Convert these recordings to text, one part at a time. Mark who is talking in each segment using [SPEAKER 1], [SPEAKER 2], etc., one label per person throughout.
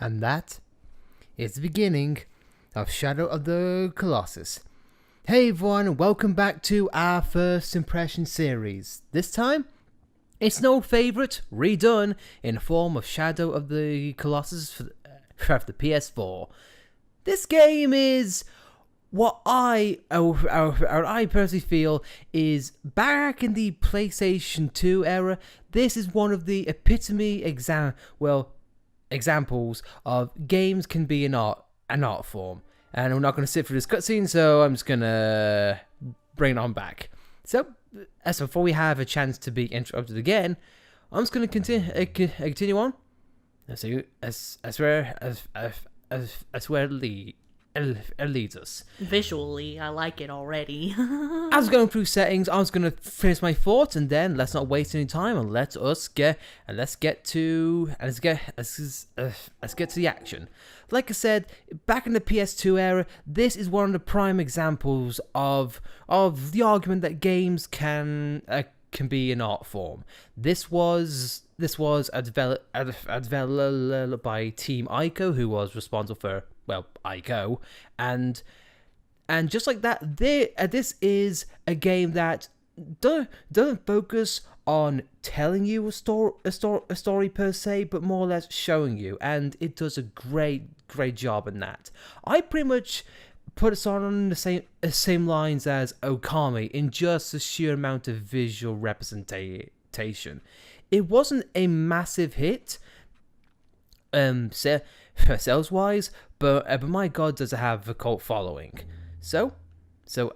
[SPEAKER 1] And that is the beginning of Shadow of the Colossus. Hey everyone, welcome back to our first impression series. This time, it's an old favourite, redone in the form of Shadow of the Colossus for the PS4. This game is what I personally feel is back in the PlayStation 2 era. This is one of the epitome examples of games can be an art form. And I'm not going to sit through this cutscene, so I'm just going to bring it on back. So, as before we have a chance to be interrupted again, I'm just going to continue on. As where it leads us.
[SPEAKER 2] Visually, I like it already.
[SPEAKER 1] I was going through settings. I was going to finish my thoughts, and then let's not waste any time and let's get to the action. Like I said, back in the PS2 era, this is one of the prime examples of the argument that games can be an art form. This was developed by Team Ico, who was responsible for Ico, and just like that, this is a game that doesn't focus on telling you a story per se, but more or less showing you, and it does a great job in that. I pretty much put it on the same lines as Okami in just the sheer amount of visual representation. It wasn't a massive hit, sales wise, but my god, does it have a cult following. So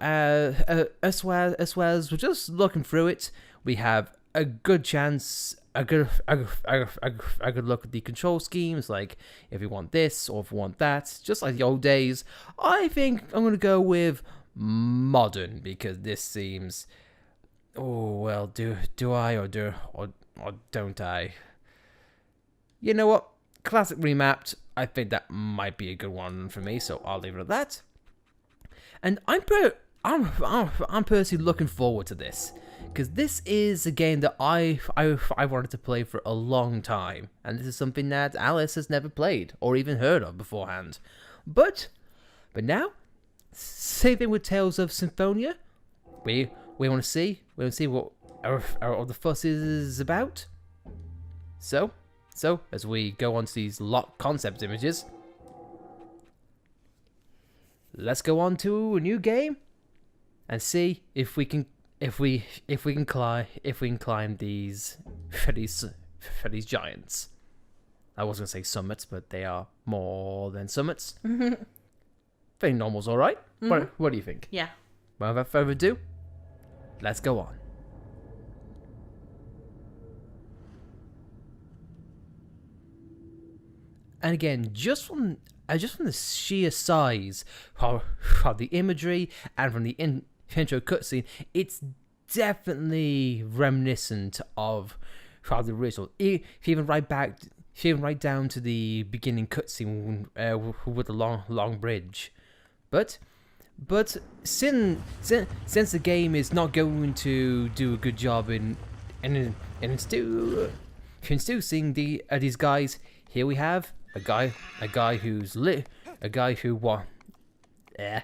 [SPEAKER 1] as well as we're just looking through it, we have a good chance, a good look at the control schemes, like if we want this or if we want that, just like the old days. I think I'm gonna go with modern because this seems, do I or don't I? You know what? Classic remapped. I think that might be a good one for me, so I'll leave it at that. And I'm personally looking forward to this, because this is a game that I wanted to play for a long time, and this is something that Alice has never played or even heard of beforehand. But now, same thing with Tales of Symphonia. We want to see what all the fuss is about. So as we go on to these locked concept images, let's go on to a new game and see if we can climb these giants. I was gonna say summits, but they are more than summits. I think normal's all right. What do you think?
[SPEAKER 2] Yeah.
[SPEAKER 1] Well, without further ado, let's go on. And again, just from the sheer size of the imagery and from the intro cutscene, it's definitely reminiscent of the original. If you even write down to the beginning cutscene with the long bridge, but since the game is not going to do a good job in introducing these guys, here we have a guy who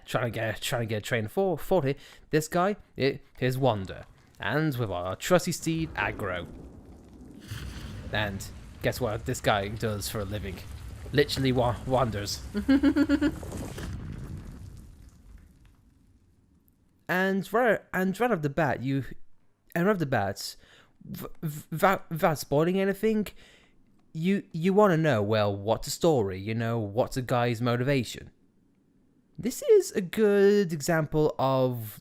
[SPEAKER 1] trying to get a train for 40. This guy is Wander, and with our trusty steed Aggro. And guess what this guy does for a living? Literally wanders. And right off the bat, without spoiling anything, you want to know, what's the story? What's a guy's motivation? This is a good example of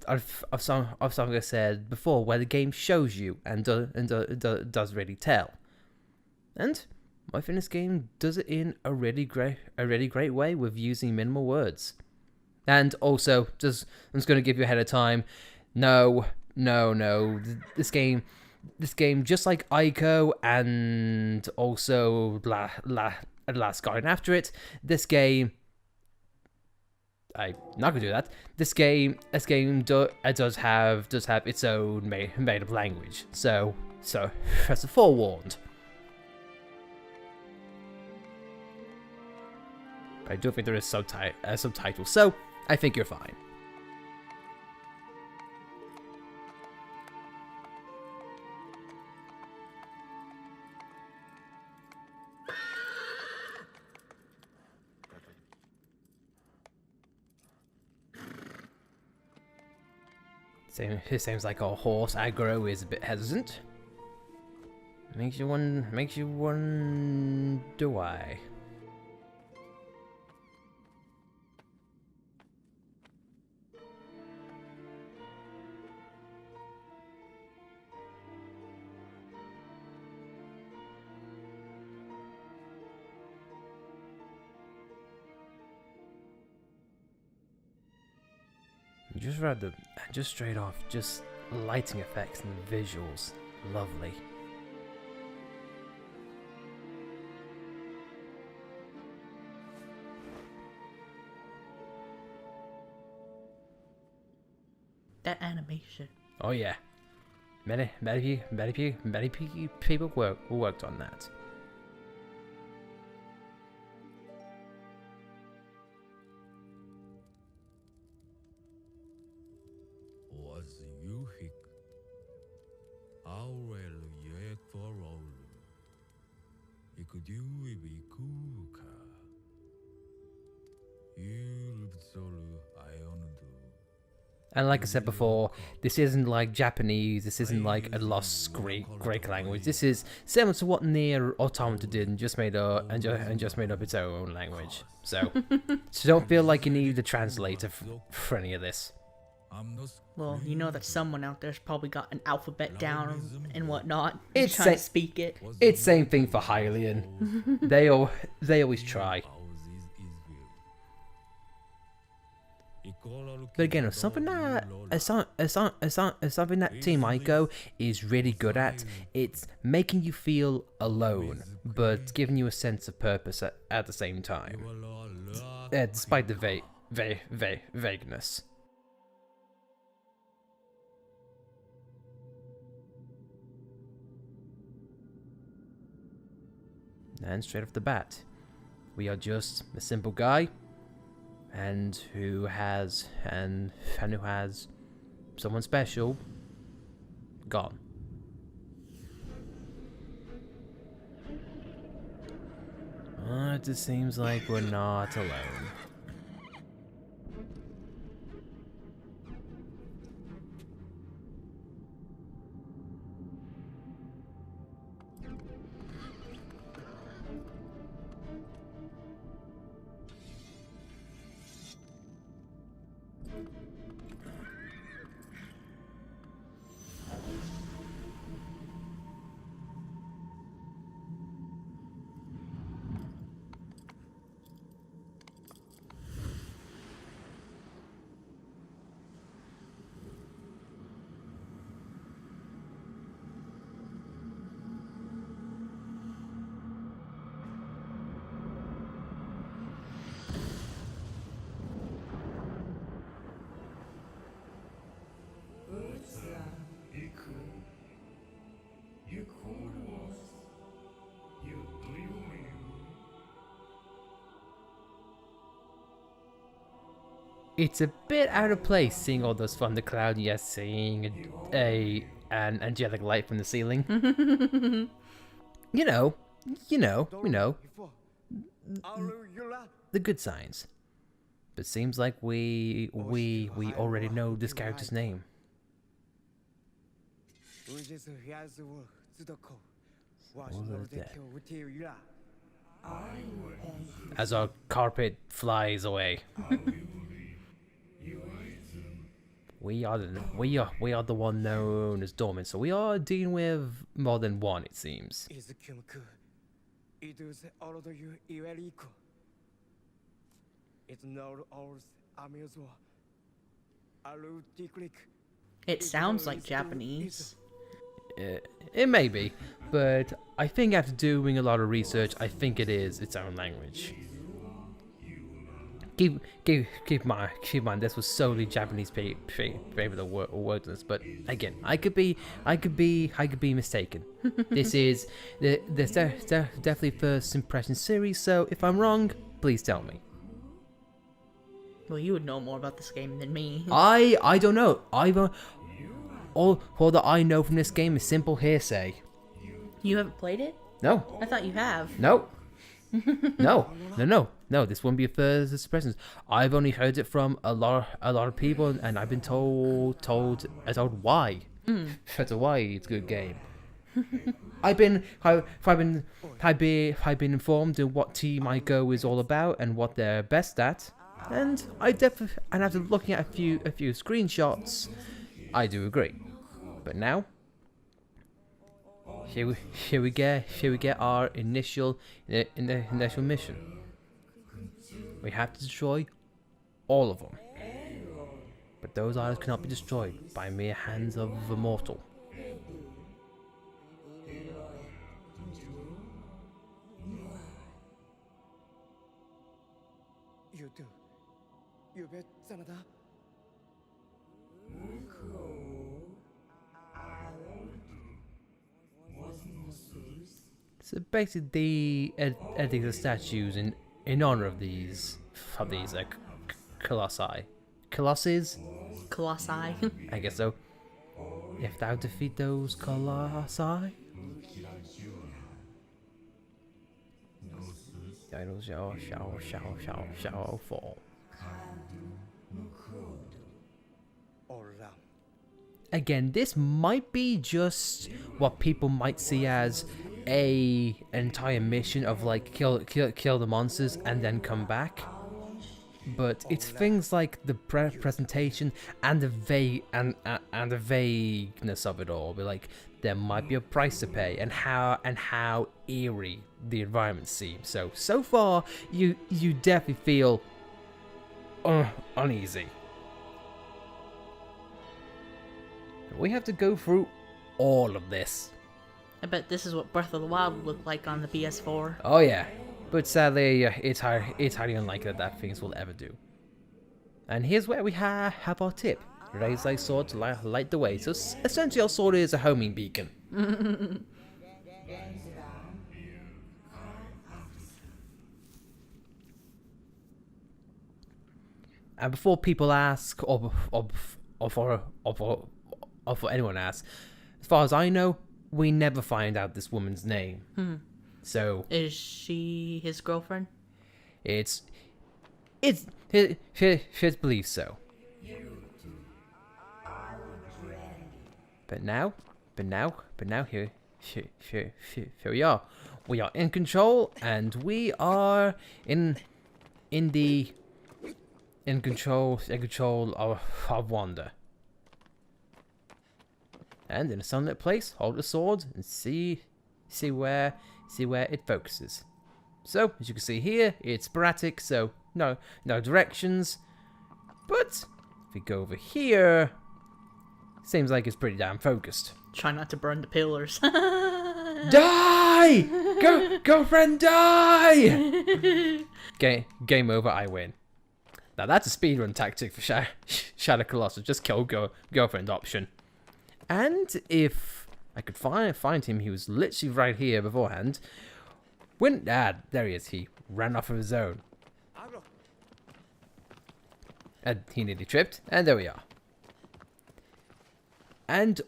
[SPEAKER 1] something I said before, where the game shows you and does really tell. And I think this game does it in a really great way with using minimal words. And also, I'm just going to give you ahead of time. No. This game, just like Ico and also Last Guardian after it, this game, I'm not gonna do that. This game does have its own made up language. So just forewarned. I do think there is subtitles, so I think you're fine. It seems like our horse aggro is a bit hesitant. Makes you wonder why. Just straight off, just lighting effects and the visuals, lovely.
[SPEAKER 2] That animation.
[SPEAKER 1] Oh yeah, many people worked on that. And like I said before, this isn't like Japanese, this isn't like a lost Greek language. This is similar to what Nier Automata did and just made up its own language. So don't feel like you need a translator for any of this.
[SPEAKER 2] Well, you know that someone out there's probably got an alphabet down and whatnot.
[SPEAKER 1] It's
[SPEAKER 2] trying to speak it.
[SPEAKER 1] It's same thing for Hylian. they always try. But again, something that Team Ico is really good at, it's making you feel alone, but giving you a sense of purpose at the same time, despite the vagueness. And straight off the bat, we are just a simple guy, and who has someone special gone. But it seems like we're not alone. It's a bit out of place seeing all those thunderclouds, yes, seeing an angelic light from the ceiling. you know, the good signs. But seems like we already know this character's name. As our carpet flies away. We are the one known as Dormant, so we are dealing with more than one, it seems.
[SPEAKER 2] It sounds like Japanese.
[SPEAKER 1] It may be, but I think after doing a lot of research, I think it is its own language. Keep in mind, this was solely Japanese people that worked on this. But again, I could be mistaken. This is definitely first impression series. So if I'm wrong, please tell me.
[SPEAKER 2] Well, you would know more about this game than me.
[SPEAKER 1] I don't know. All that I know from this game is simple hearsay.
[SPEAKER 2] You haven't played it?
[SPEAKER 1] No.
[SPEAKER 2] I thought you have.
[SPEAKER 1] No. No. This wouldn't be a first impressions. I've only heard it from a lot of people, and I've been told why. That's why it's a good game. I've been informed of what Team I Go is all about and what they're best at, and after looking at a few screenshots, I do agree. But now, here we get our initial mission. We have to destroy all of them, but those items cannot be destroyed by mere hands of a mortal. So basically, adding the statues in honor of these colossi. Colossus?
[SPEAKER 2] Colossi.
[SPEAKER 1] I guess so. If thou defeat those colossi, idols shall fall. Again, this might be just what people might see as an entire mission of like kill the monsters and then come back, but it's things like the presentation and the vagueness of it all. But like, there might be a price to pay, and how eerie the environment seems. So far, you definitely feel uneasy. We have to go through all of this.
[SPEAKER 2] I bet this is what Breath of the Wild would look like on the PS4.
[SPEAKER 1] Oh yeah, but sadly, it's highly unlikely that things will ever do. And here's where we have our tip: raise thy sword to light the way. So essentially, our sword is a homing beacon. And before people ask, or for anyone asks, as far as I know, we never find out this woman's name. So
[SPEAKER 2] is she his girlfriend?
[SPEAKER 1] It's believed so. But now here we are. We are in control, and we are in control of Wanda. And in a sunlit place, hold the sword and see where it focuses. So as you can see here, it's sporadic, so no directions. But if we go over here, seems like it's pretty damn focused.
[SPEAKER 2] Try not to burn the pillars. Die!
[SPEAKER 1] Girlfriend, die! Game over. I win. Now that's a speedrun tactic for Shadow Colossus. Just kill girlfriend option. And if I could find him, he was literally right here beforehand. There he is. He ran off of his own. And he nearly tripped. And there we are. And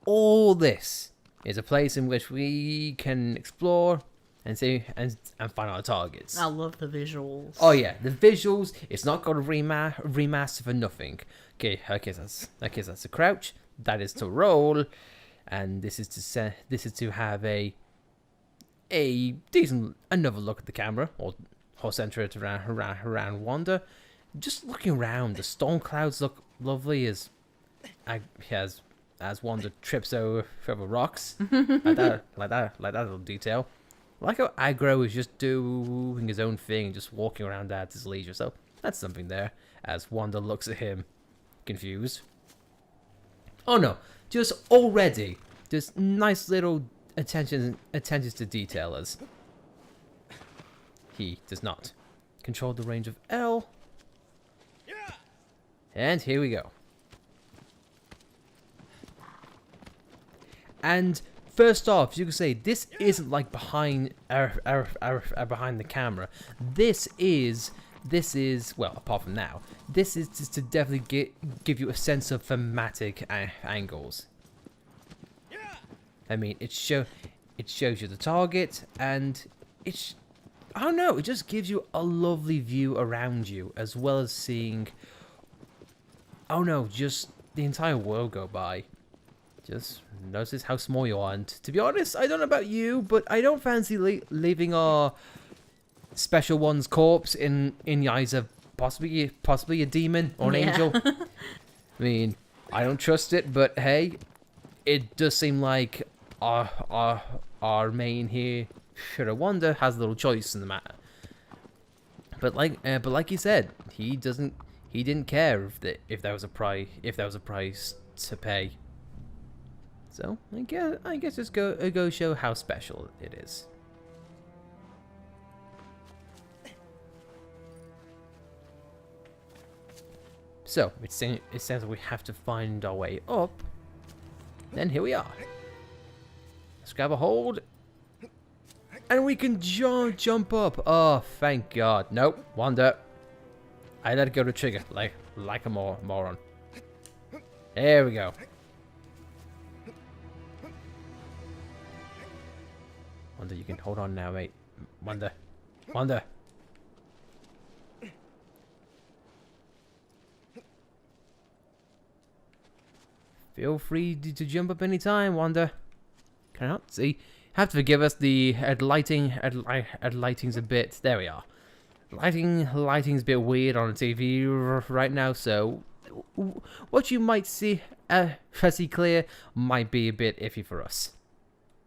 [SPEAKER 1] all this is a place in which we can explore and see and find our targets.
[SPEAKER 2] I love the visuals.
[SPEAKER 1] Oh yeah, the visuals. It's not got a remaster for nothing. Okay, that's a crouch. That is to roll, and this is to have a decent another look at the camera, or center it around Wanda. Just looking around, the storm clouds look lovely as Wanda trips over rocks. like that little detail. Like how Aggro is just doing his own thing, just walking around at his leisure. So that's something there. As Wanda looks at him, confused. Oh no, just already, just nice little attentions to detail as he does not control the range of L. And here we go. And first off, you can say this isn't like behind the camera. This is this is, well, apart from now, this is just to definitely give you a sense of thematic angles. I mean, it shows you the target, and I don't know, it just gives you a lovely view around you, as well as seeing, oh no, just the entire world go by. Just notice how small you are, and to be honest, I don't know about you, but I don't fancy leaving our special one's corpse in the eyes of possibly a demon or an angel. I mean, I don't trust it, but hey, it does seem like our main here, Wonder, has a little choice in the matter. But like you said, he didn't care if there was a price to pay. So I guess just go show how special it is. So it says we have to find our way up. Then here we are. Let's grab a hold, and we can jump up. Oh, thank God! Nope, Wanda. I let go to trigger like a moron. There we go. Wanda, you can hold on now, mate. Wanda. Feel free to jump up anytime, Wanda. Cannot see. Have to forgive us. The lighting's a bit. There we are. Lighting's a bit weird on the TV right now, so what you might see pretty clear might be a bit iffy for us.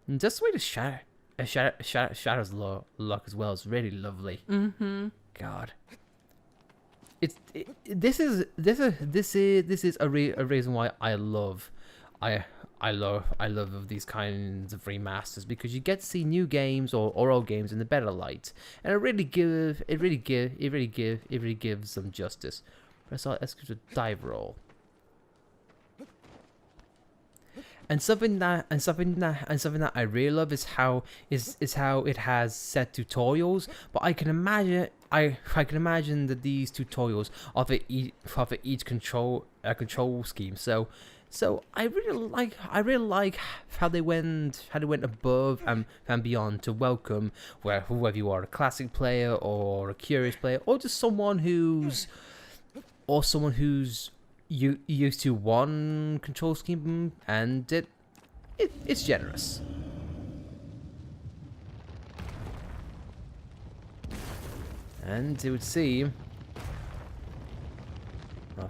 [SPEAKER 1] And just the way the shadows look as well is really lovely. God. This is a reason why I love these kinds of remasters, because you get to see new games or old games in a better light, and it really gives them justice. Let's give it a dive roll. And something that I really love is how it has set tutorials. But I can imagine that these tutorials offer each control scheme. So I really like how they went above and beyond to welcome whether you are a classic player or a curious player, or just someone who's used to one control scheme, and it's generous. And it would seem our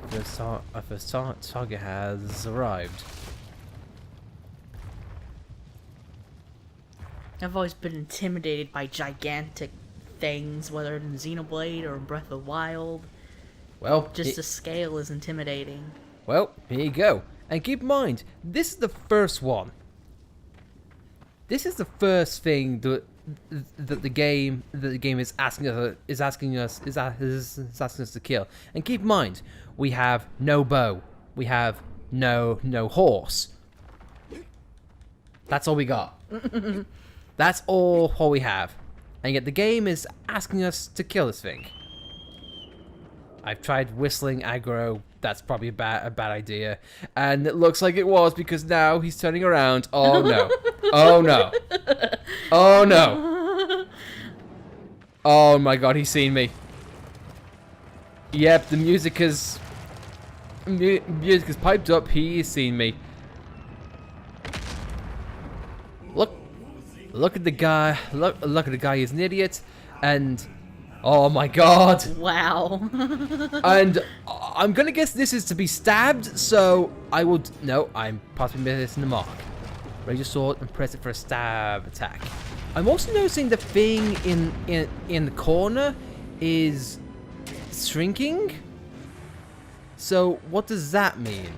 [SPEAKER 1] first target has arrived.
[SPEAKER 2] I've always been intimidated by gigantic things, whether in Xenoblade or in Breath of the Wild.
[SPEAKER 1] Well,
[SPEAKER 2] just the scale is intimidating.
[SPEAKER 1] Well, here you go. And keep in mind, this is the first one. This is the first thing that the game is asking us to kill. And keep in mind, we have no bow, we have no horse. That's all we got. That's all we have. And yet the game is asking us to kill this thing. I've tried whistling aggro. That's probably a bad idea. And it looks like it was, because now he's turning around. Oh no. Oh no. Oh no. Oh my God, he's seen me. Yep, the music is piped up. He's seen me. Look at the guy. Look at the guy. He's an idiot. And oh my God.
[SPEAKER 2] Wow.
[SPEAKER 1] And I'm gonna guess this is to be stabbed, so I would... No, I'm possibly missing the mark. Raise your sword and press it for a stab attack. I'm also noticing the thing in the corner is shrinking. So what does that mean?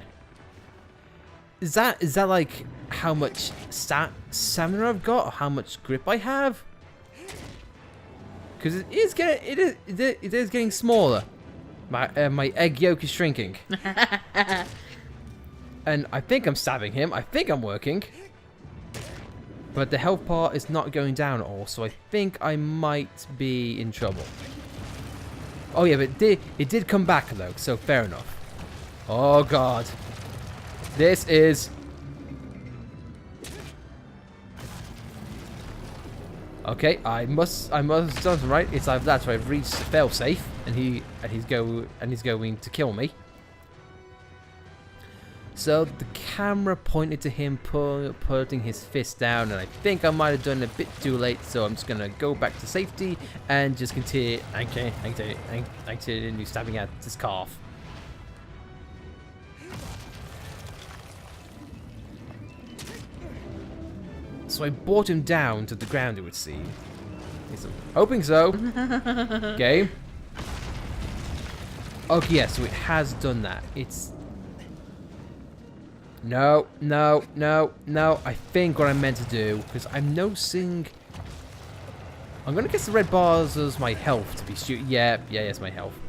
[SPEAKER 1] Is that like how much stamina I've got, or how much grip I have? Because it is getting smaller. My egg yolk is shrinking. And I think I'm stabbing him. I think I'm working. But the health part is not going down at all, so I think I might be in trouble. Oh yeah, but it did come back though, so fair enough. Oh god. This is... Okay, I must have done something right. It's either that or I've reached fail safe and he's going to kill me. So the camera pointed to him putting his fist down, and I think I might have done it a bit too late, so I'm just gonna go back to safety and just continue stabbing at this calf. So I brought him down to the ground, it would seem. Hoping so. Okay. Okay, yeah, so it has done that. It's... No. I think what I meant to do, because I'm noticing... I'm going to guess the red bars as my health to be shooting. Yeah, it's my health.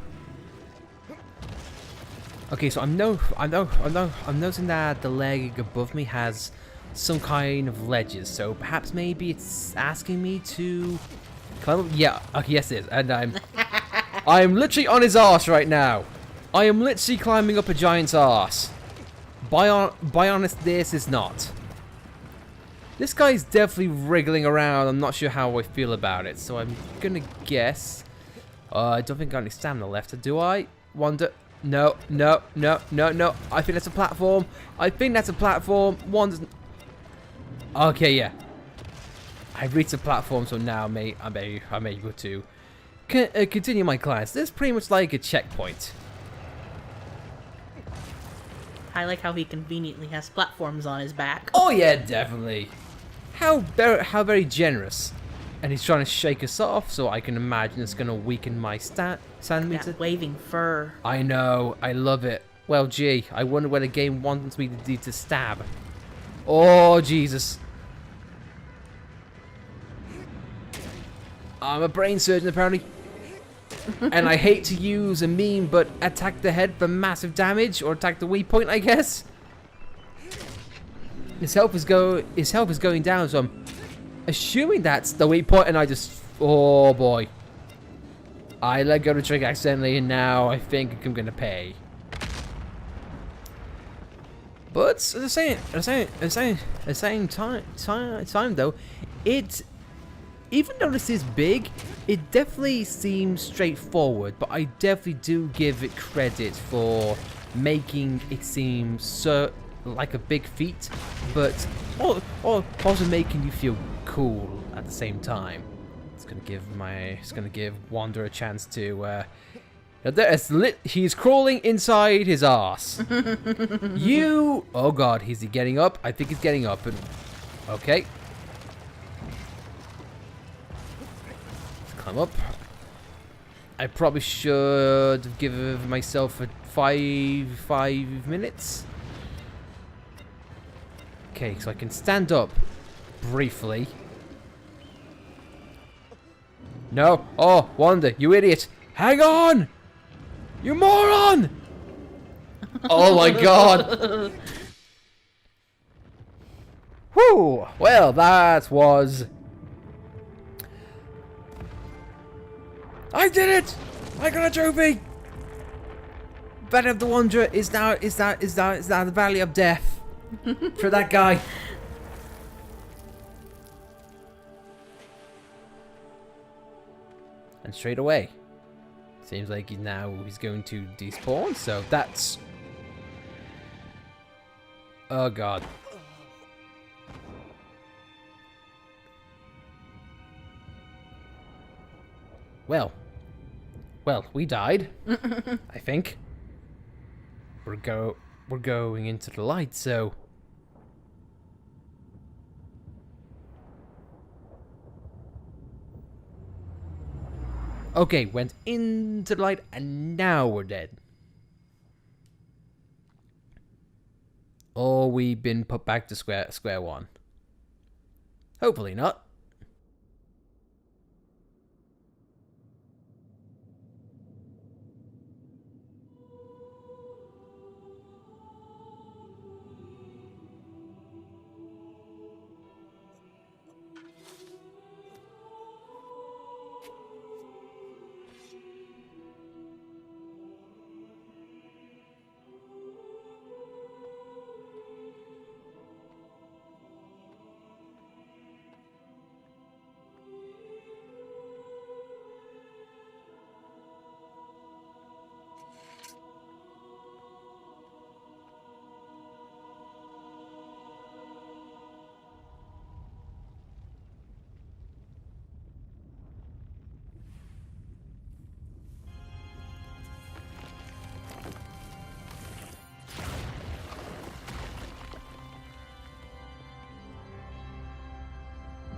[SPEAKER 1] Okay, so I'm noticing that the leg above me has some kind of ledges, so perhaps maybe it's asking me to climb up. Yeah, okay, yes it is, and I'm literally on his arse right now. I am literally climbing up a giant's arse. By honest, this is not. This guy's definitely wriggling around. I'm not sure how I feel about it, so I'm gonna guess. I don't think I got any stamina left, do I? Wonder. No. I think that's a platform. Okay, yeah. I've reached the platform, so now I'm able to continue my class. This is pretty much like a checkpoint.
[SPEAKER 2] I like how he conveniently has platforms on his back.
[SPEAKER 1] Oh yeah, definitely. How very generous. And he's trying to shake us off, so I can imagine it's going to weaken my stamina.
[SPEAKER 2] That waving fur.
[SPEAKER 1] I know, I love it. Well, gee, I wonder where the game wants me to do to stab. Oh, Jesus. I'm a brain surgeon, apparently. And I hate to use a meme, but attack the head for massive damage, or attack the weak point, I guess. His health is going down, so I'm assuming that's the weak point, and I just... Oh, boy. I let go of the trigger accidentally, and now I think I'm gonna pay. But at the same time, though, it... Even though this is big, it definitely seems straightforward, but I definitely do give it credit for making it seem so like a big feat, but also making you feel cool at the same time. It's gonna give Wander a chance to he's crawling inside his ass. Oh god, is he getting up? I think he's getting up. And okay. Climb up. I probably should give myself a 5 minutes. Okay, so I can stand up briefly. No. Oh, Wanda, you idiot. Hang on! You moron! Oh my god. Whew. Well, that was... I did it! I got a trophy! Valley of the Wanderer is now the Valley of Death for that guy. And straight away, seems like he's going to despawn. So that's... Oh god. Well, we died. I think. We're going into the light, so... Okay, went into the light, and now we're dead. Or we've been put back to square one. Hopefully not.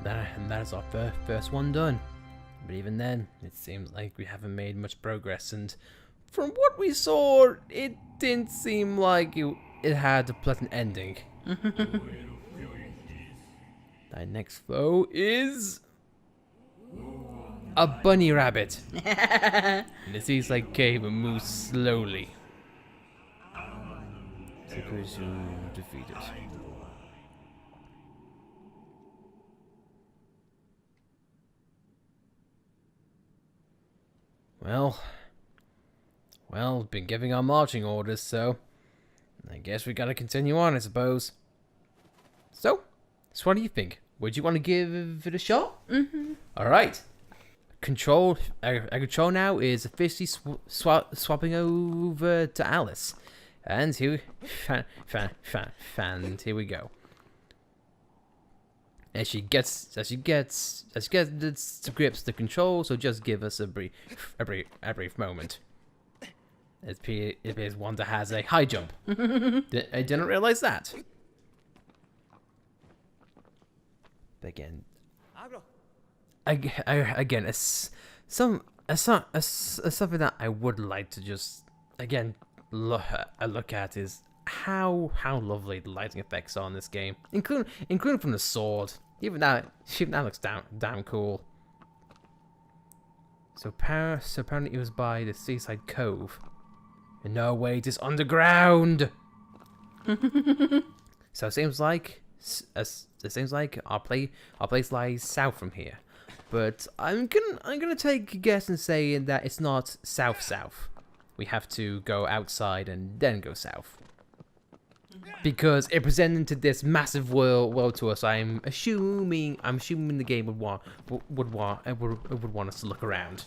[SPEAKER 1] And that is our first one done. But even then, it seems like we haven't made much progress, and from what we saw, it didn't seem like it had a pleasant ending. Thy next foe is a bunny rabbit. And it seems like Cave moves slowly. Suppose you defeat it. Well, been giving our marching orders, so I guess we gotta continue on, I suppose. So what do you think? Would you want to give it a shot? Alright. Control now is officially swapping over to Alice. And here we go. As she gets to grips the control, so just give us a brief moment. It appears Wanda has a high jump. I didn't realize that. But again, it's something that I would like to just look at is how lovely the lighting effects are in this game, including from the sword. Even that looks damn cool. So apparently it was by the seaside cove. And no, wait, it's underground. So it seems like our place lies south from here. But I'm gonna take a guess and say that it's not south. We have to go outside and then go south. Because it presented this massive world to us, I'm assuming the game would want us to look around.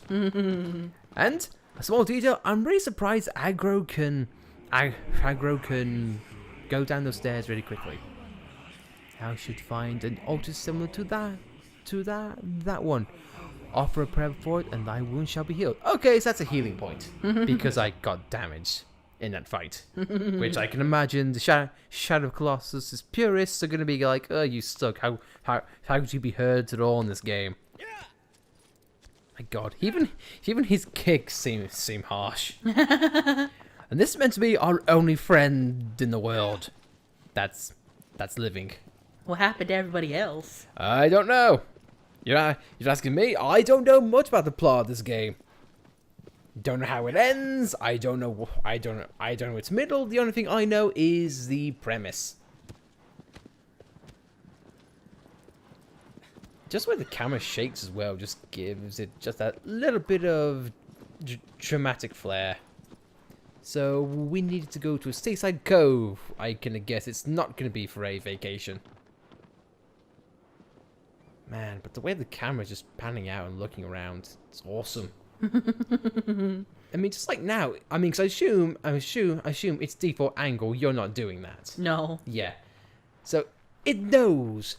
[SPEAKER 1] And a small detail, I'm really surprised Aggro can go down those stairs really quickly. I should find an altar similar to that one. Offer a prayer for it, and thy wound shall be healed. Okay, so that's a healing point because I got damaged in that fight, which I can imagine the Shadow of Colossus' purists are gonna be like, "Oh, you suck. How could you be heard at all in this game?" My God, even his kicks seem harsh. And this is meant to be our only friend in the world that's living.
[SPEAKER 2] What happened to everybody else?
[SPEAKER 1] I don't know. You're asking me? I don't know much about the plot of this game. Don't know how it ends. I don't know its middle. The only thing I know is the premise. Just where the camera shakes as well just gives it just that little bit of dramatic flair. So we needed to go to a seaside cove. I can guess it's not going to be for a vacation. Man, but the way the camera's just panning out and looking around, it's awesome. I mean, just like now. I mean, because I assume it's default angle. You're not doing that.
[SPEAKER 2] No.
[SPEAKER 1] Yeah. So it knows.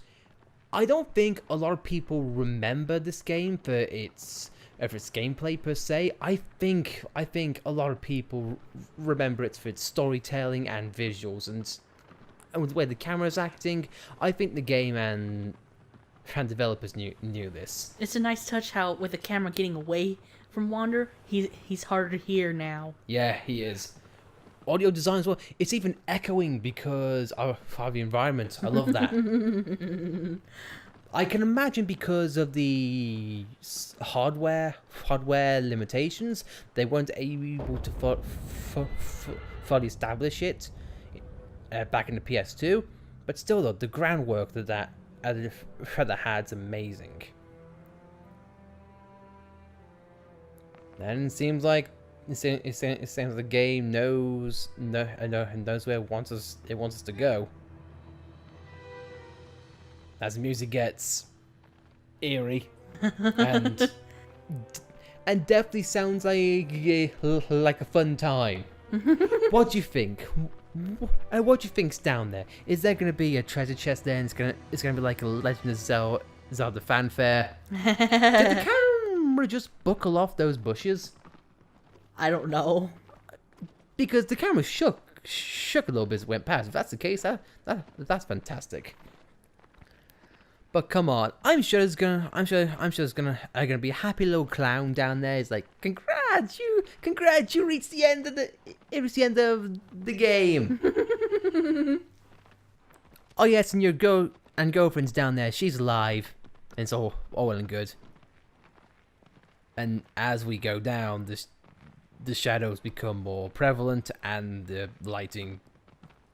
[SPEAKER 1] I don't think a lot of people remember this game for its gameplay per se. I think a lot of people remember it for its storytelling and visuals, and with the way the camera's acting. I think the game and developers knew this.
[SPEAKER 2] It's a nice touch how with the camera getting away from Wander, he's harder to hear now.
[SPEAKER 1] Yeah, he is. Audio design as well. It's even echoing because of the environment. I love that. I can imagine because of the hardware limitations, they weren't able to fully establish it back in the PS2. But still, though, the groundwork that had's amazing. And it seems like the game knows where it wants us to go. As the music gets eerie and definitely sounds like a fun time. What do you think? What do you think's down there? Is there going to be a treasure chest there? And it's gonna be like a Legend of Zelda fanfare. Did the camera just buckle off those bushes?
[SPEAKER 2] I don't know.
[SPEAKER 1] Because the camera shook a little bit as it went past. If that's the case, that's fantastic. But come on, I'm sure there's gonna be a happy little clown down there. He's like, congrats, you reached the end of the game. Oh yes, and your girlfriend's down there. She's alive. And it's all well and good. And as we go down, the shadows become more prevalent and the lighting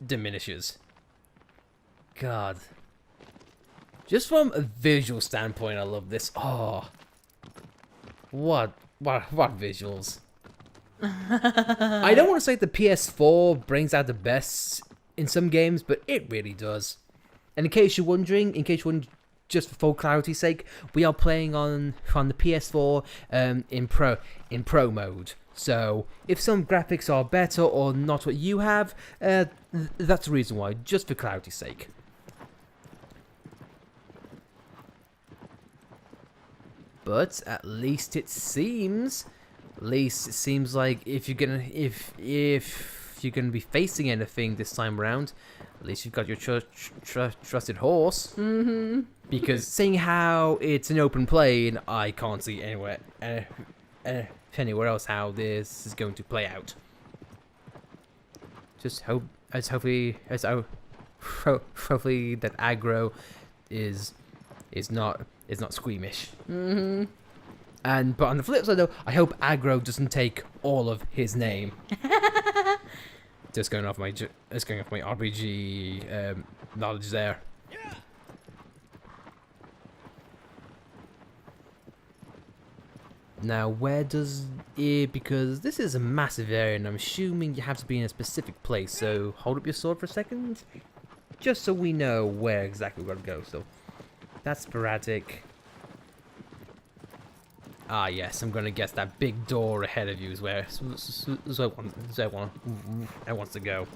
[SPEAKER 1] diminishes. God. Just from a visual standpoint, I love this. Oh. What visuals. I don't want to say the PS4 brings out the best in some games, but it really does. And in case you're wondering, just for full clarity's sake, we are playing on the PS4 in Pro mode. So if some graphics are better or not what you have, that's the reason why, just for clarity's sake. But at least it seems like if you're gonna be facing anything this time around, at least you've got your trusted horse. Mm-hmm. Because seeing how it's an open plane, I can't see anywhere else how this is going to play out. Just hopefully that aggro is not squeamish. Mm-hmm. But on the flip side though, I hope aggro doesn't take all of his name. just going off my RPG knowledge there. Yeah. Now where does it, because this is a massive area and I'm assuming you have to be in a specific place, so hold up your sword for a second just so we know where exactly we're gonna go. So that's sporadic. Ah yes, I'm gonna guess that big door ahead of you is where I want to go.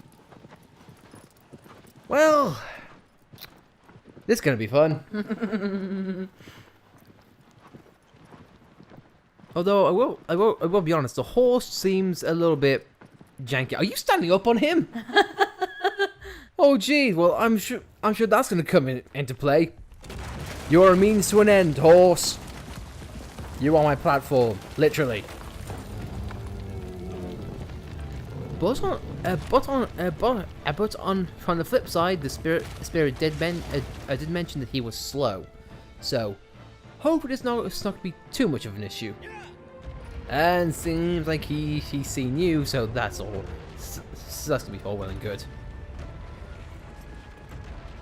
[SPEAKER 1] Well, this is gonna be fun. Although I will be honest, the horse seems a little bit janky. Are you standing up on him? Oh geez, well I'm sure that's gonna come into play. You're a means to an end, horse. You are my platform, literally. But on from the flip side, the spirit did mention that he was slow, so hopefully it's not gonna be too much of an issue. And seems like he's seen you, so that's all. So that's gonna be all well and good.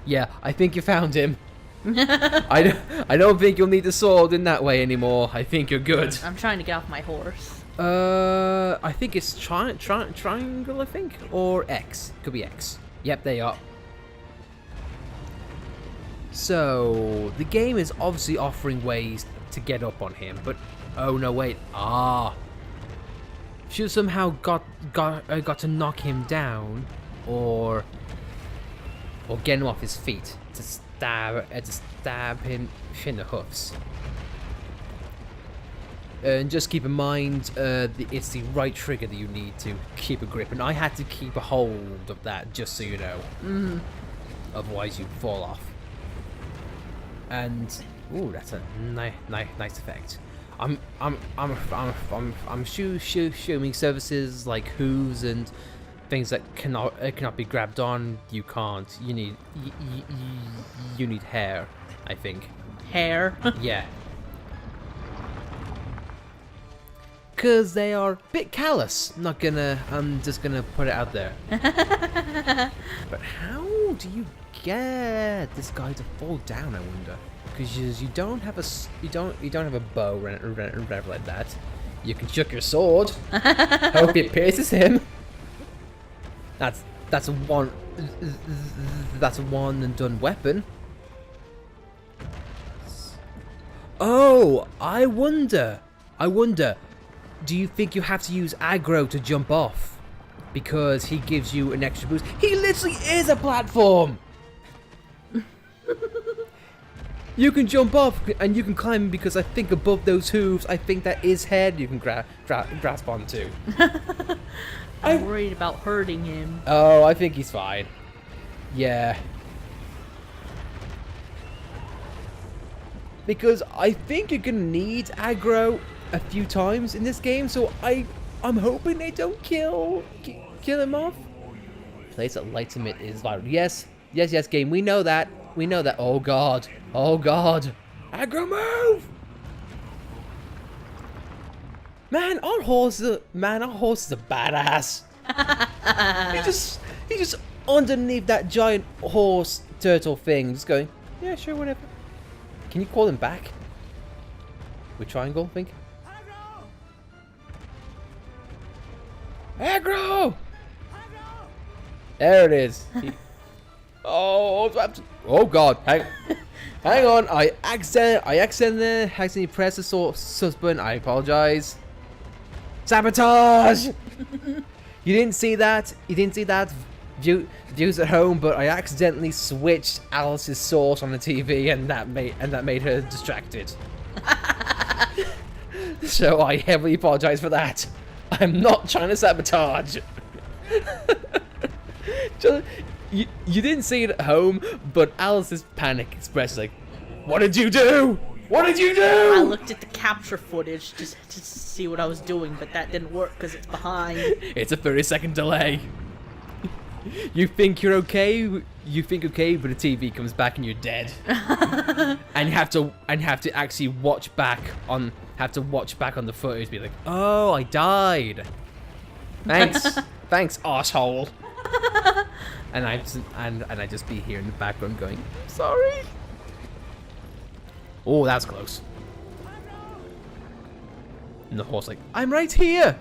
[SPEAKER 1] Yeah, I think you found him. I don't think you'll need the sword in that way anymore. I think you're good.
[SPEAKER 2] I'm trying to get off my horse.
[SPEAKER 1] I think it's triangle, I think, or X. Could be X. Yep, there you are. So the game is obviously offering ways to get up on him, but oh no, wait. Should have somehow got to knock him down, or get him off his feet to stab him in the hoofs. And just keep in mind, it's the right trigger that you need to keep a grip, and I had to keep a hold of that, just so you know. Mm-hmm. Otherwise, you fall off. And ooh, that's a nice effect. I'm showing services like hooves and things that cannot be grabbed on. You can't. You need hair, I think.
[SPEAKER 2] Hair?
[SPEAKER 1] Yeah. Cause they are a bit callous. I'm just gonna put it out there. But how do you get this guy to fall down, I wonder? Because you don't have a bow or whatever like that. You can chuck your sword. Hope it pierces him. That's a one and done weapon. Oh, I wonder. Do you think you have to use aggro to jump off? Because he gives you an extra boost. He literally is a platform! You can jump off and you can climb, because I think above those hooves, I think that is head you can grasp onto.
[SPEAKER 2] I'm worried about hurting him.
[SPEAKER 1] Oh, I think he's fine. Yeah. because I think you're gonna need aggro a few times in this game. So I'm hoping they don't kill him off. Place that lights emit is vital. Yes, game. We know that. We know that. Oh god. Oh god. Aggro move. Man, our horse is a badass. He just underneath that giant horse turtle thing, just going, yeah, sure, whatever. Can you call him back? With triangle, I think. Aggro! There it is. Oh god, hang on. I accidentally pressed the sus button. I apologize. Sabotage! You didn't see that. Viewers at home, but I accidentally switched Alice's source on the TV, and that made her distracted. So I heavily apologize for that. I'm not trying to sabotage. You didn't see it at home, but Alice's panic expressed like, "What did you do? What did you do?"
[SPEAKER 2] I looked at the capture footage just to see what I was doing, but that didn't work because it's behind.
[SPEAKER 1] It's a 30-second delay. You think you're okay, but the TV comes back and you're dead. and you have to actually watch back on the footage, be like, "Oh, I died. Thanks, asshole." And I just be here in the background going, "Sorry." Oh, that's close. And the horse like, "I'm right here."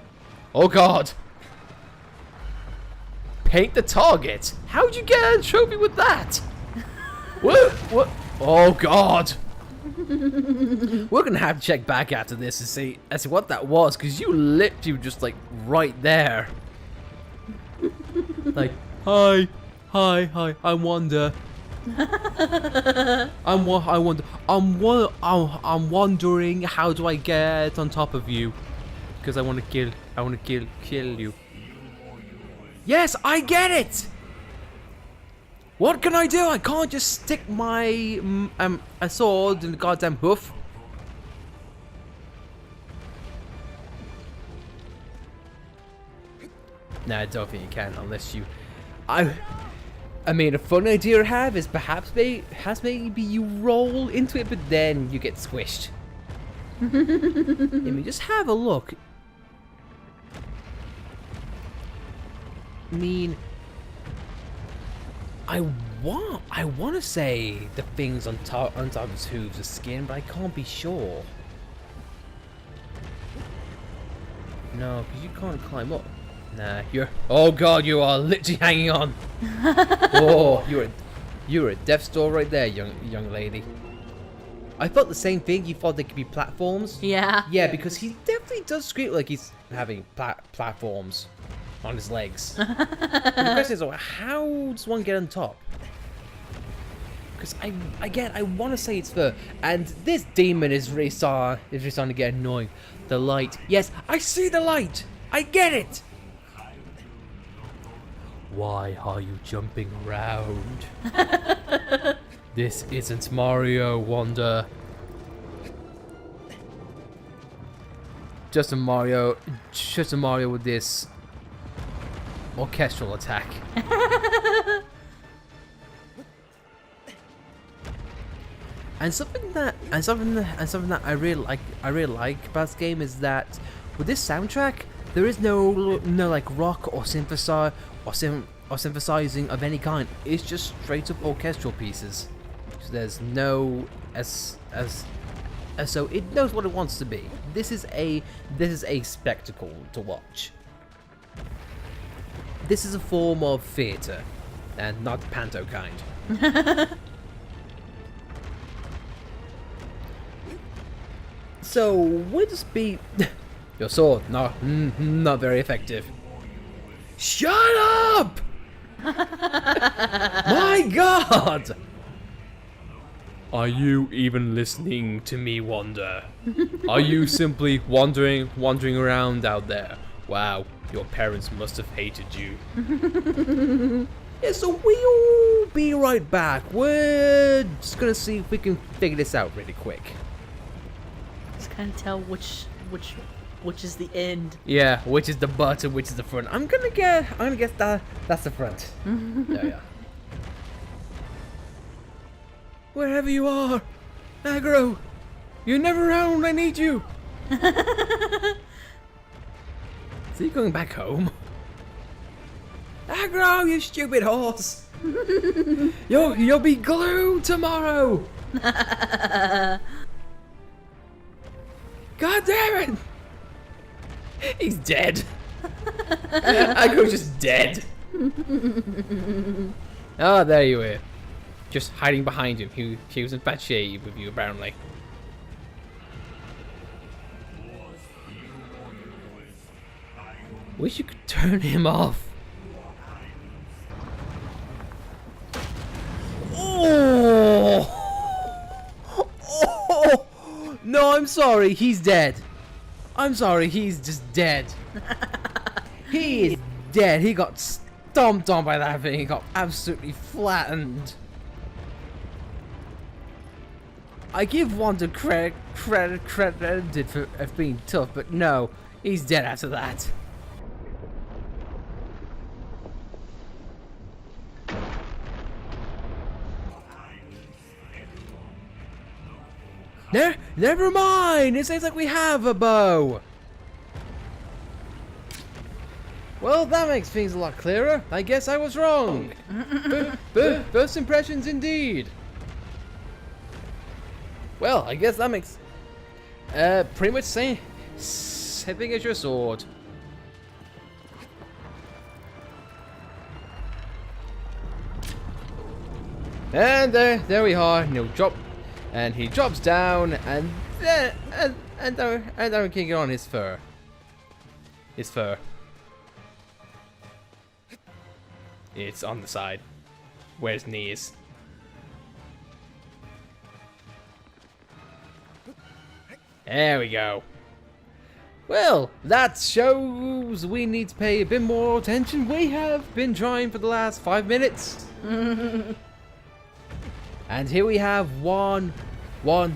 [SPEAKER 1] Oh god. Paint the target. How'd you get a trophy with that? What? Oh god. We're gonna have to check back after this to see what that was, because you literally were just like right there. Like, hi, I'm Wanda. I'm wondering how do I get on top of you, because I want to kill you. Yes, I get it. What can I do? I can't just stick my a sword in the goddamn hoof. No, I don't think you can unless you. I mean, a fun idea to have is perhaps maybe you roll into it, but then you get squished. I mean, just have a look. I mean, I want to say the things on top of his hooves are skin, but I can't be sure. No, because you can't climb up. Nah, oh god, you are literally hanging on. Oh, you're a death store right there, young lady. I thought the same thing. You thought they could be platforms.
[SPEAKER 2] Yeah.
[SPEAKER 1] Yeah, because he definitely does scream like he's having platforms on his legs. But the question is, how does one get on top? Because I want to say it's fur, and this demon is really starting to get annoying. The light. Yes, I see the light. I get it. Why are you jumping around? This isn't Mario, Wanda. Just a Mario with this orchestral attack. And something that I really like about this game is that with this soundtrack, there is no like rock or synthesizer or synthesizing of any kind. It's just straight up orchestral pieces. So there's no so it knows what it wants to be. This is a spectacle to watch. This is a form of theatre, and not the panto kind. So would this be your sword? No, not very effective. Shut up! My God! Are you even listening to me, Wanda? Are you simply wandering around out there? Wow, your parents must have hated you. Yeah, so we'll be right back. We're just gonna see if we can figure this out really quick.
[SPEAKER 2] Just kind of tell which is the end.
[SPEAKER 1] Yeah, which is the butt and which is the front. I'm gonna guess that's the front. Yeah. Wherever you are, Agro, you're never around. I need you. Is he going back home? Agro, you stupid horse! You'll be glued tomorrow. God damn it! He's dead. Agro's just dead. Oh, there you were. Just hiding behind him. He was in bad shape with you, apparently. Wish you could turn him off. Oh! Oh! No, I'm sorry. He's dead. I'm sorry. He's just dead. He is dead. He got stomped on by that thing. He got absolutely flattened. I give Wanda credit for being tough, but no, he's dead after that. Never mind. It seems like we have a bow. Well, that makes things a lot clearer. I guess I was wrong. First impressions, indeed. Well, I guess that makes pretty much same thing as your sword. And there we are. No drop, and he drops down, and then and we can get on his fur. His fur. It's on the side, where his knee is. There we go. Well, that shows we need to pay a bit more attention. We have been trying for the last 5 minutes. And here we have one of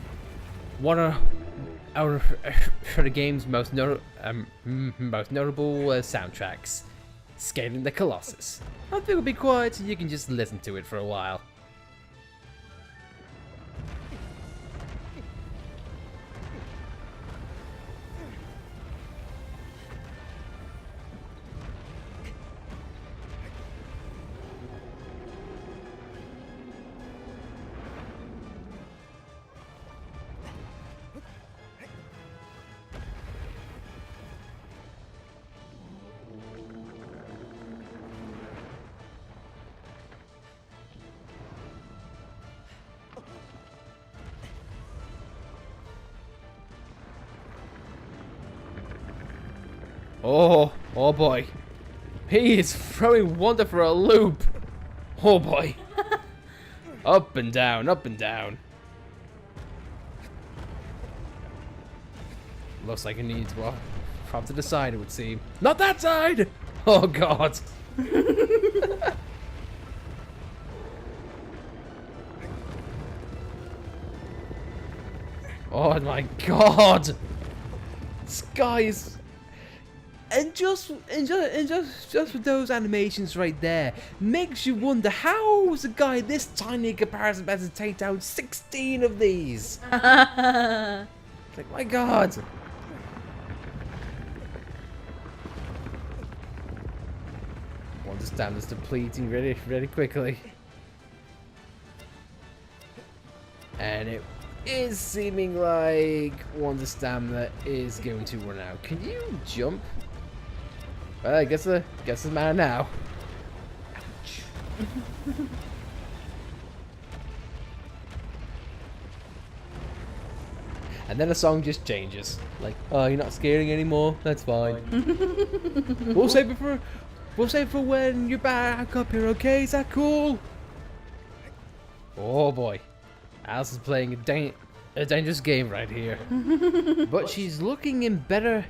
[SPEAKER 1] the game's most notable soundtracks, Scaling the Colossus. I think we'll be quiet so you can just listen to it for a while. Oh boy. He is throwing Wanda for a loop. Oh boy. Up and down, up and down. Looks like he needs, well, from to the side, it would seem. Not that side! Oh god. Oh my god. This guy is... And just with those animations right there, makes you wonder how is a guy this tiny in comparison better to take down 16 of these? Like, my god. Wanda's stamina's depleting really quickly. And it is seeming like Wanda's stamina is going to run out. Can you jump? Well, I guess it's matter now. Ouch. And then the song just changes. Like, oh, you're not scaring anymore. That's fine. We'll save it for when you're back up here. Okay, is that cool? Oh boy, Alice is playing a dangerous game right here. But she's looking in better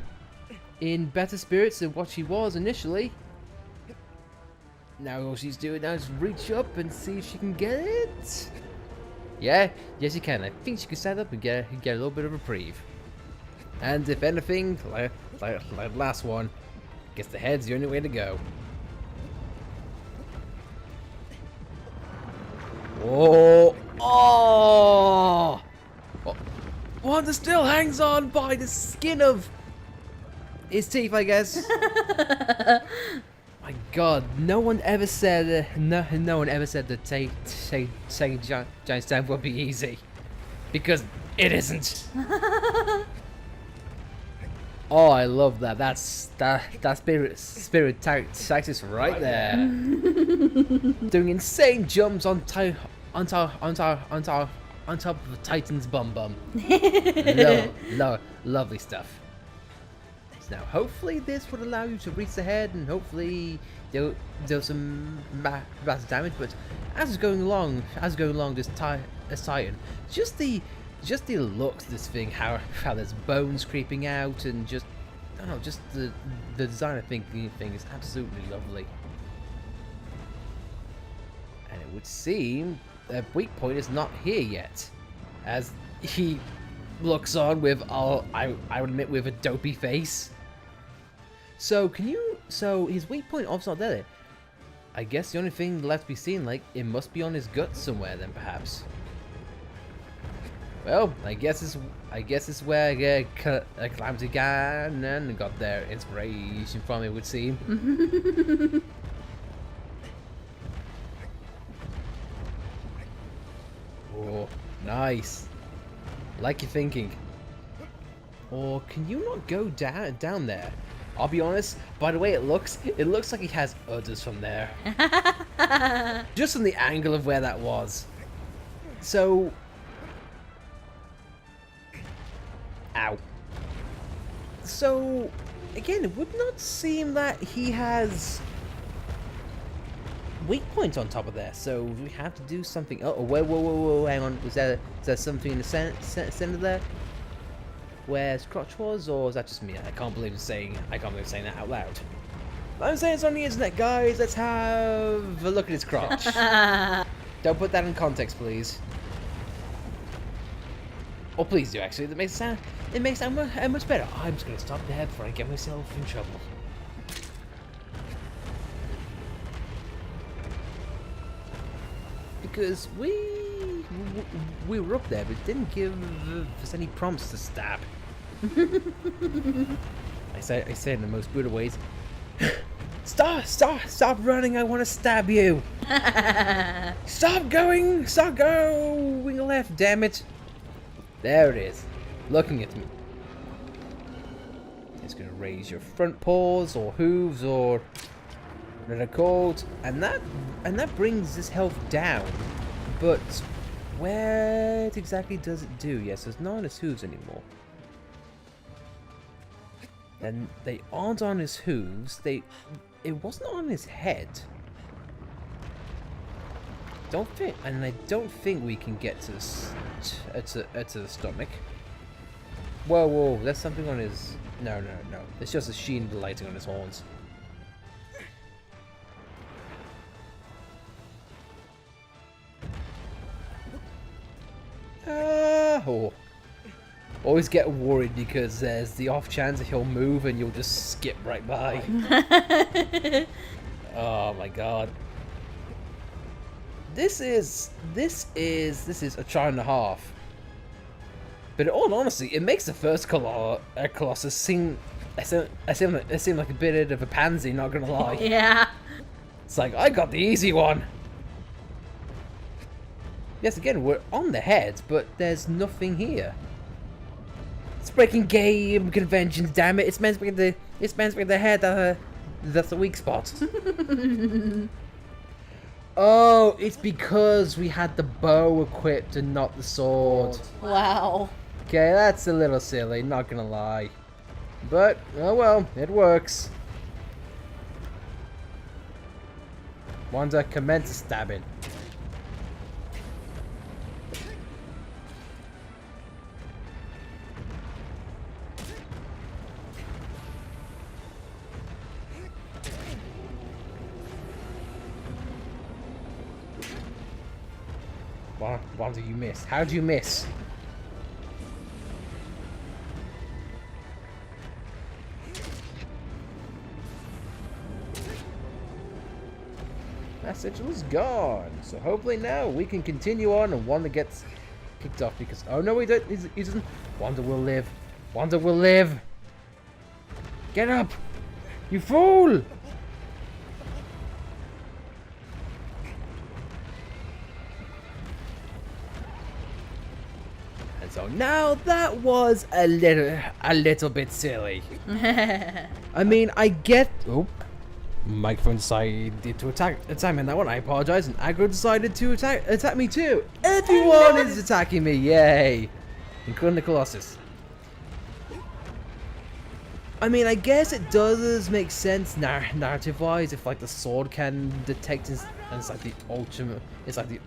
[SPEAKER 1] spirits than what she was initially. Now all she's doing now is reach up and see if she can get it. Yeah, yes you can. I think she can stand up and get a little bit of reprieve. And if anything, like the last one, guess the head's the only way to go. Oh! Oh! Wanda still hangs on by the skin of his teeth, I guess. My God, no one ever said no one ever said that taking giant stab would be easy, because it isn't. Oh, I love that. That's spirit tactics right there. Doing insane jumps on top of the Titan's bum. Lovely stuff. Now, hopefully, this would allow you to reach the head, and hopefully, deal some massive damage. But as it's going along, this Titan, just the looks of this thing, how there's bones creeping out, and just I don't know, just the design of the thing is absolutely lovely. And it would seem the weak point is not here yet, as he looks on with I would admit with a dopey face. So his weak point obviously not there. I guess the only thing left to be seen, like, it must be on his guts somewhere then perhaps. Well, I guess it's where Calamity Ganon got their inspiration from, it would seem. Oh, nice. Like your thinking. Or can you not go down there? I'll be honest, by the way it looks like he has udders from there. Just from the angle of where that was. So... Ow. So, again, it would not seem that he has weak points on top of there, so we have to do something. Oh, whoa, hang on. Is there something in the center there? Where his crotch was, or is that just me? I can't believe saying that out loud. I'm saying it's on the internet, guys. Let's have a look at his crotch. Don't put that in context, please. Or please do, actually. It makes it sound much better. I'm just gonna stop there before I get myself in trouble. Because we were up there, but didn't give us any prompts to stab. I say it in the most brutal ways. Stop running! I want to stab you. Stop going left, damn it! There it is, looking at me. It's gonna raise your front paws or hooves or what they're called, and that brings this health down. But where exactly does it do? Yes, it's not on his hooves anymore. And they aren't on his hooves. It wasn't on his head. I don't think we can get to the stomach. Whoa, there's something on his. No. It's just a sheen lighting on his horns. Oh. Always get worried because there's the off chance that he'll move and you'll just skip right by. Oh my God. This is a try and a half. But in all honesty, it makes the first Colossus seem like a bit of a pansy, not gonna lie.
[SPEAKER 2] Yeah.
[SPEAKER 1] It's like, I got the easy one. Yes, again, we're on the head, but there's nothing here. It's breaking game conventions, damn it. It's meant to be the head that's the weak spot. Oh, it's because we had the bow equipped and not the sword.
[SPEAKER 2] Wow.
[SPEAKER 1] Okay, that's a little silly, not gonna lie. But, oh well, it works. Wanda, commence stabbing. Wanda, you missed. How do you miss? That sigil is gone. So hopefully now we can continue on and Wanda gets kicked off because... Oh no, he doesn't. Wanda will live. Wanda will live. Get up. You fool. And so now that was a little bit silly. I mean, I get... Oh. Microphone decided to attack me on that one. I apologize. And Aggro decided to attack me too. Everyone is attacking me. Yay. Including the Colossus. I mean, I guess it does make sense narrative-wise if like the sword can detect and it's like the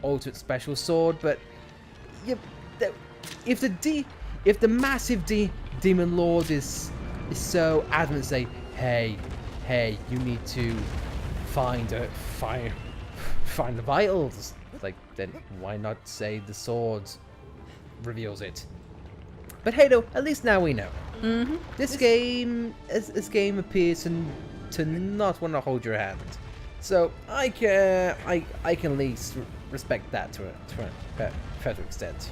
[SPEAKER 1] ultimate special sword. But yeah, if the massive demon lord is so adamant, say, hey, you need to find the vitals. Like, then why not say the sword reveals it? But hey, though, at least now we know. This game appears to not want to hold your hand, so I can at least respect that to a further extent.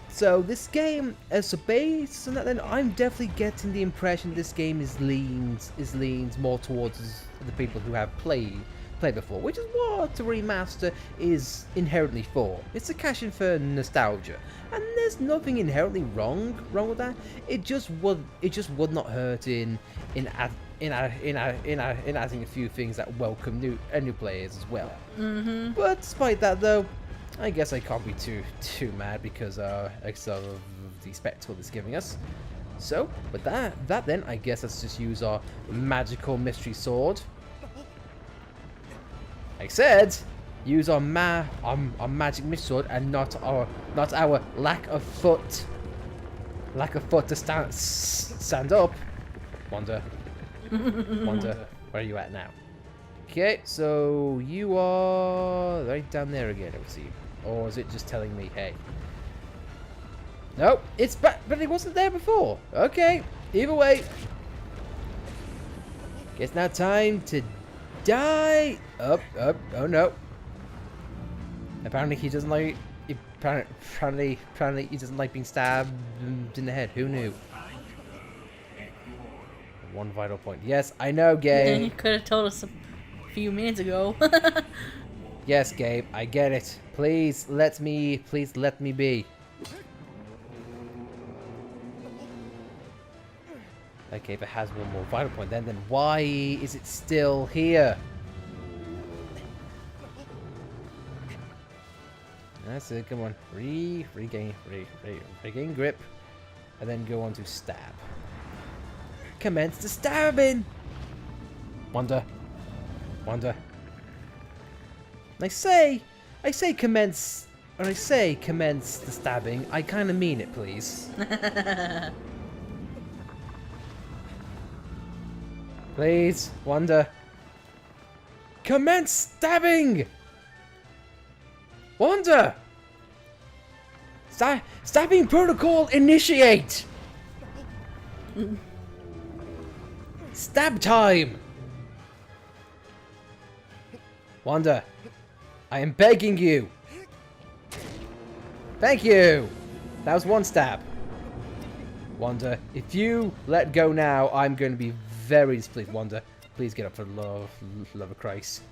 [SPEAKER 1] So this game, so based on that, then I'm definitely getting the impression this game is leans more towards the people who have played before, which is what the remaster is inherently for. It's a cash in for nostalgia, and there's nothing inherently wrong with that. It just would not hurt in adding a few things that welcome new players as well. But despite that, though, I guess I can't be too mad because of the spectacle it's giving us. So with that then, I guess let's just use our magical mystery sword. Like I said, use our magic mystery sword and not our lack of foot to stand up. Wanda, where are you at now? Okay, so you are right down there again, it would seem. Or is it just telling me, hey? Nope, it's back, but it wasn't there before. Okay, either way. Guess now time to die. Up, oh no. Apparently he doesn't like, apparently he doesn't like being stabbed in the head. Who knew? One vital point. Yes, I know, Gabe.
[SPEAKER 2] You could have told us a few minutes ago.
[SPEAKER 1] Yes, Gabe, I get it. Please let me be. Okay, if it has one more vital point, then why is it still here? That's it. Come on, regain grip, and then go on to stab. Commence the stabbing. Wanda. I say commence, when I say commence the stabbing, I kind of mean it, please. Please, Wanda. Commence stabbing! Wanda! Stabbing protocol initiate! Stab time! Wanda, I am begging you. Thank you. That was one stab. Wanda, if you let go now, I'm going to be very displeased. Wanda, please get up for the love of Christ.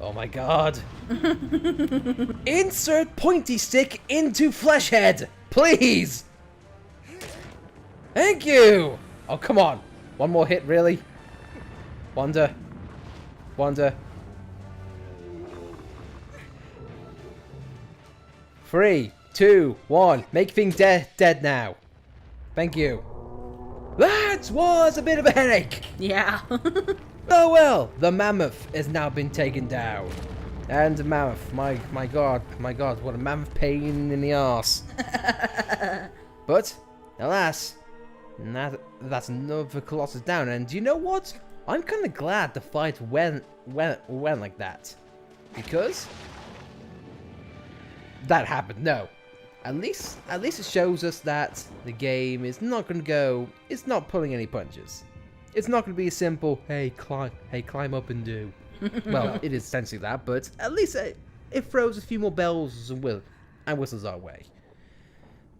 [SPEAKER 1] Oh my god. Insert pointy stick into flesh head, please. Thank you. Oh, come on. One more hit, really? Wanda. 3, 2, 1. Make things dead now. Thank you. That was a bit of a headache.
[SPEAKER 2] Yeah.
[SPEAKER 1] Oh well, the mammoth has now been taken down. And the mammoth, my god, what a mammoth pain in the arse. But, alas, that's another Colossus down. And do you know what? I'm kind of glad the fight went like that, because that happened. No, at least it shows us that the game is not going to go. It's not pulling any punches. It's not going to be a simple, hey climb up and do. Well, it is essentially that, but at least it throws a few more bells and whistles our way.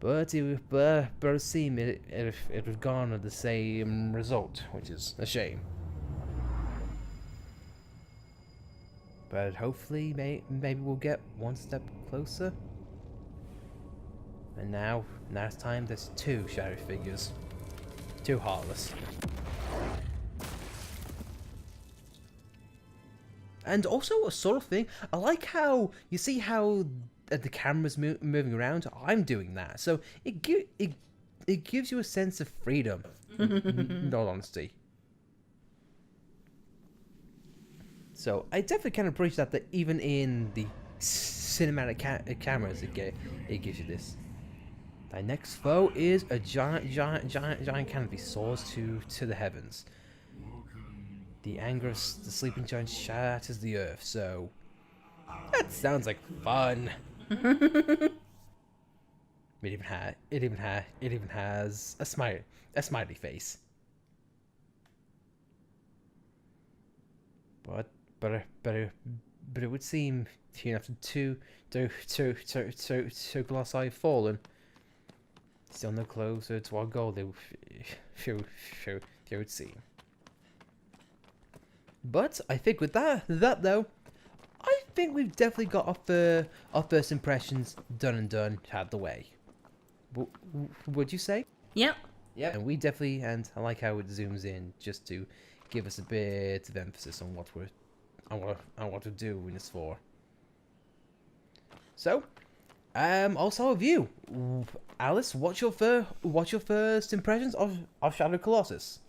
[SPEAKER 1] But it seemed it would garner the same result, which is a shame. But hopefully, maybe we'll get one step closer. And now it's time. There's 2 shadow figures, 2 Heartless. And also a sort of thing, I like how, you see how the camera's moving around? I'm doing that. So it gives you a sense of freedom, in all honesty. So I definitely can appreciate that even in the cinematic cameras, it gives you this. Thy next foe is a giant canopy soars to the heavens. The anger of the sleeping giant shatters the earth, so that sounds like fun. It even has a smiley face. But it would seem, after two Colossi have fallen, still no closer to our goal they would seem. But I think with that though, I think we've definitely got our first impressions done out of the way. Would you say?
[SPEAKER 2] Yep.
[SPEAKER 1] Yep. And we definitely, and I like how it zooms in just to give us a bit of emphasis on what we're doing this for. So, I'll start with you, Alice. What's your first impressions of Shadow Colossus?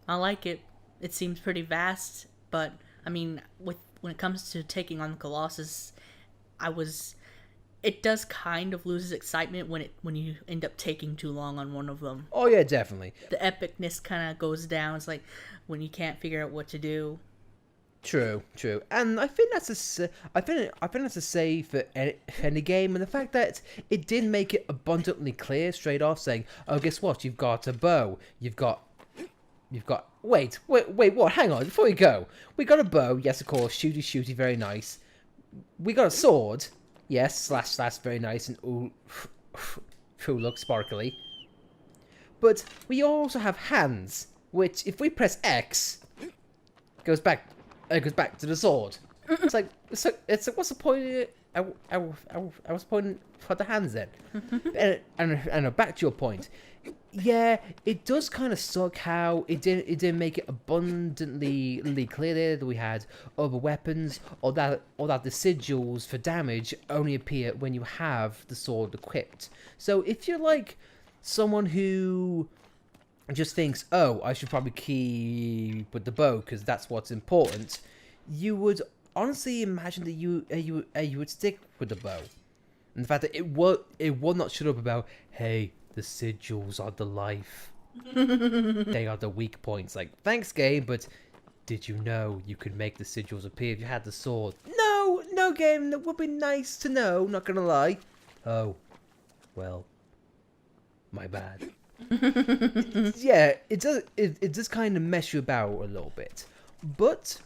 [SPEAKER 2] I like it. It seems pretty vast, but I mean, when it comes to taking on Colossus, it does kind of lose its excitement when you end up taking too long on one of them.
[SPEAKER 1] Oh yeah, definitely.
[SPEAKER 2] The epicness kind of goes down. It's like when you can't figure out what to do.
[SPEAKER 1] True, and I think that's a say for any game, and the fact that it didn't make it abundantly clear straight off, saying, "Oh, guess what? You've got a bow. You've got. Wait, what? Hang on, before we go, we got a bow. Yes, of course, shooty, very nice. We got a sword. Yes, slash, very nice, and ooh, look sparkly. But we also have hands, which if we press X, goes back to the sword. It's like what's the point? I was pointing for the hands then. and back to your point. Yeah, it does kind of suck how it didn't make it abundantly clear there that we had other weapons, or that the sigils for damage only appear when you have the sword equipped. So if you're like someone who just thinks, oh, I should probably keep with the bow because that's what's important, you would honestly imagine that you would stick with the bow. And the fact that it would not shut up about, hey, the sigils are the life. They are the weak points. Like, thanks game, but did you know you could make the sigils appear if you had the sword? No game, that would be nice to know, not gonna lie. Oh, well, my bad. Yeah, it does kind of mess you about a little bit. But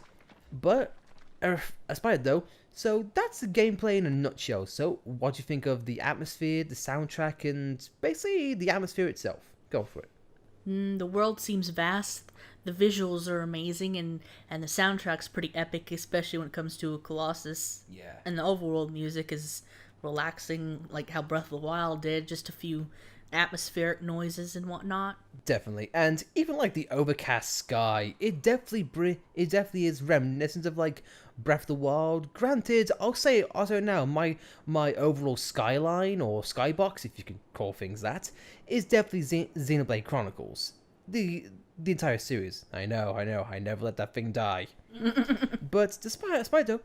[SPEAKER 1] aside though, so that's the gameplay in a nutshell. So what do you think of the atmosphere, the soundtrack, and basically the atmosphere itself? Go for it.
[SPEAKER 2] The world seems vast, the visuals are amazing, and the soundtrack's pretty epic, especially when it comes to Colossus.
[SPEAKER 1] Yeah.
[SPEAKER 2] And the overworld music is relaxing, like how Breath of the Wild did, just a few atmospheric noises and whatnot.
[SPEAKER 1] Definitely, and even like the overcast sky, it definitely is reminiscent of like Breath of the Wild. Granted, I'll say it now, my overall skyline or skybox, if you can call things that, is definitely Xenoblade Chronicles. The entire series. I know, I never let that thing die. But despite though,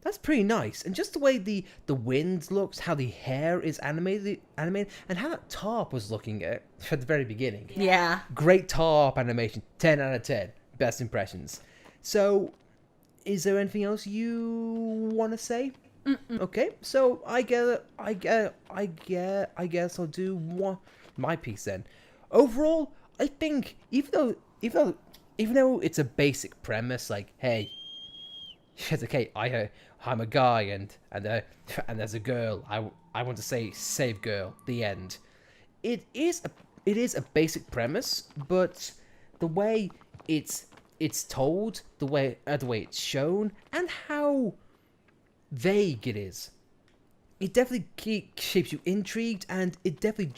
[SPEAKER 1] that's pretty nice. And just the way the wind looks, how the hair is animated, and how that tarp was looking at the very beginning.
[SPEAKER 2] Yeah.
[SPEAKER 1] Great tarp animation, 10 out of 10. best impressions. So, is there anything else you want to say? Okay, so I guess I'll do my piece then. Overall, I think even though it's a basic premise, like, hey, it's okay, I'm a guy and there's a girl. I want to say save girl. The end. It is a basic premise, but the way it's told, the way it's shown, and how vague it is, it definitely keeps you intrigued, and it definitely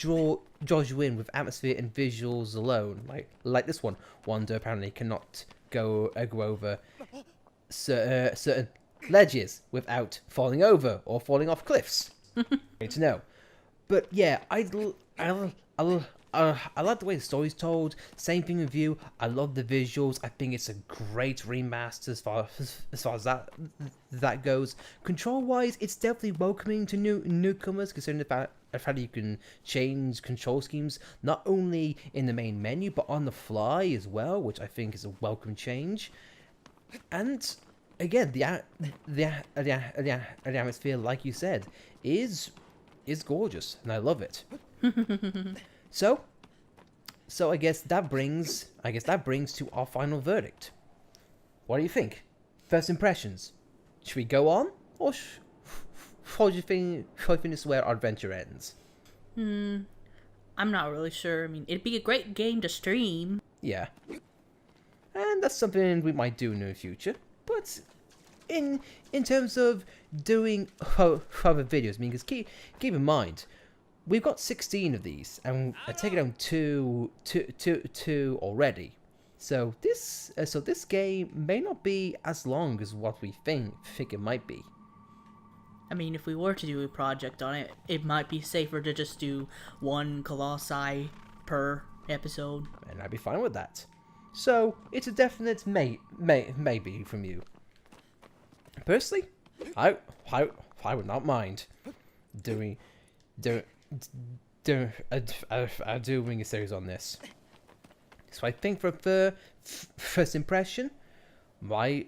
[SPEAKER 1] draws you in with atmosphere and visuals alone. Like this one, Wanda apparently cannot go over certain ledges without falling over or falling off cliffs. Great to know. But yeah, I like the way the story's told. Same thing with you. I love the visuals. I think it's a great remaster as far as that goes. Control-wise, it's definitely welcoming to newcomers, considering the fact that you can change control schemes not only in the main menu but on the fly as well, which I think is a welcome change. And again, the atmosphere, like you said, is gorgeous, and I love it. So I guess that brings to our final verdict. What do you think? First impressions. Should we go on, or do you think this is where our adventure ends?
[SPEAKER 2] I'm not really sure. I mean, it'd be a great game to stream.
[SPEAKER 1] Yeah, and that's something we might do in the future. But in terms of doing other videos, I mean, because keep in mind, we've got 16 of these, and I've taken down two already. So this game may not be as long as what we think it might be.
[SPEAKER 2] I mean, if we were to do a project on it, it might be safer to just do one Colossi per episode.
[SPEAKER 1] And I'd be fine with that. So it's a definite maybe from you. Personally, I would not mind doing a series on this. So I think for first impression, I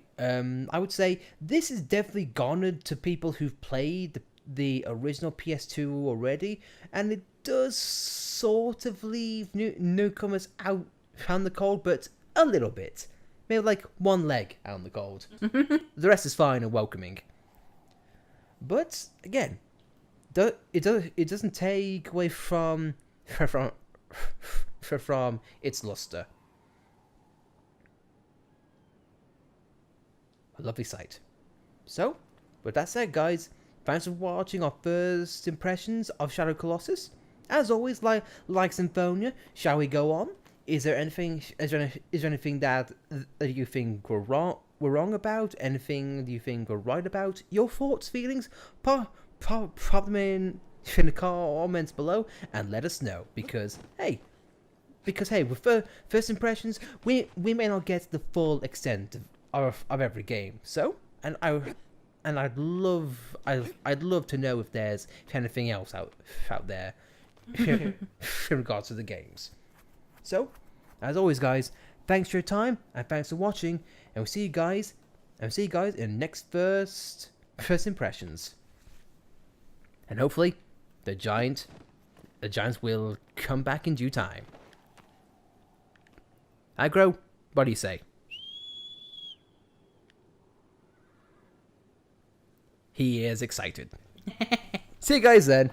[SPEAKER 1] would say this is definitely garnered to people who've played the original PS2 already, and it does sort of leave newcomers out on the cold, but a little bit. Maybe like one leg out on the cold. The rest is fine and welcoming. But again, it doesn't take away from its luster. A lovely sight. So, with that said, guys, thanks for watching our first impressions of Shadow Colossus. As always, like Symphonia, shall we go on? Is there anything that you think we're wrong about? Anything you think we're right about? Your thoughts, feelings? Pop them in the comments below and let us know, because hey, with first impressions, we may not get the full extent of every game. So, I'd love to know if there's anything else out there in regards to the games. So, as always, guys, thanks for your time and thanks for watching, and we'll see you guys in next first impressions. And hopefully, the Giants will come back in due time. Aggro, what do you say? He is excited. See you guys then.